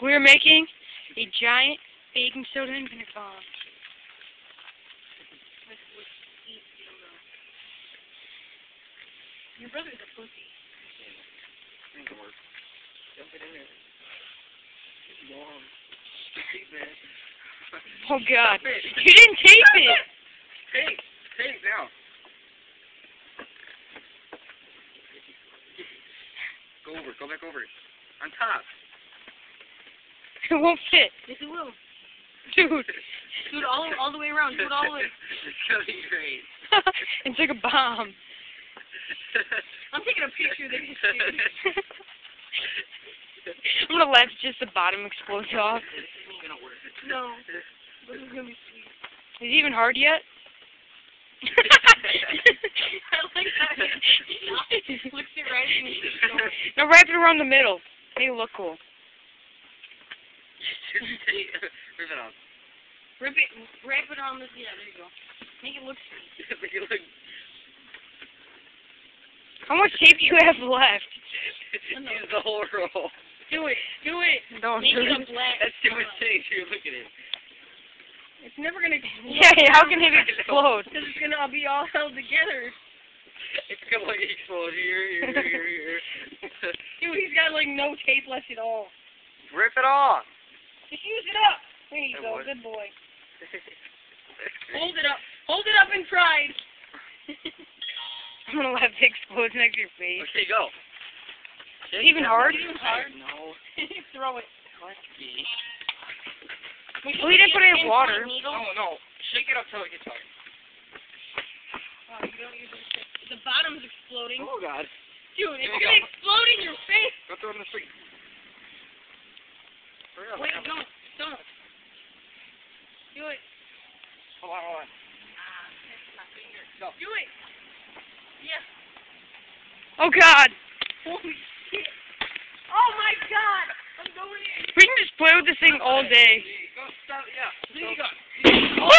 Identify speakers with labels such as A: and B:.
A: We're making a giant baking soda and vinegar bomb.
B: Your brother's a pussy.
C: Jump it in there. It's long. Tape it.
A: Oh God! You didn't tape it!
C: Tape now. Go back over it. On top.
A: It won't fit.
B: Yes, it will.
A: Dude.
B: Do it all the way around. Do it all the way.
C: It's gonna be great.
A: It's like a bomb.
B: I'm taking a picture of this, dude.
A: I'm gonna laugh just the bottom explodes off.
C: This isn't gonna work.
B: No. This is gonna be sweet.
A: Is it even hard yet?
B: I like that. Flicks it right in.
A: No, wrap it around the middle. Make it look cool.
C: Rip it off.
B: Wrap it on this. Yeah, there you go. Make it look sweet.
C: Make it look.
A: How much tape do you have left?
C: Use the whole roll.
B: Do it. Do it.
A: Don't
B: Make
A: do
B: it a
A: it.
B: black.
C: That's too much tape. Here, look at it.
B: It's never gonna explode.
A: Yeah, how can it explode?
B: Because it's gonna be all held together.
C: It's gonna like explode here.
B: Dude, he's got like no tape left at all.
C: Rip it off.
B: Just use it up. There you go, good boy. Hold it up. Hold it up in pride.
A: I'm gonna let it explode next to your face.
C: Okay, go.
A: Is it even hard?
B: Is it even hard?
C: No.
B: Throw it.
A: Well, you didn't put it in water.
C: No. Shake it up till it gets hard.
B: Oh, you don't use it. The bottom's exploding.
C: Oh, God.
B: Dude, it's gonna explode in your face.
C: Go throw it in the street. Hurry up.
B: Wait, don't. Do it.
C: Hold on. Go.
B: Do it. Yes.
A: Oh God!
B: Holy shit. Oh my God. I'm going in.
A: We can just play with this thing all day.
C: Go, stop, yeah.
B: There you go.
A: Oh!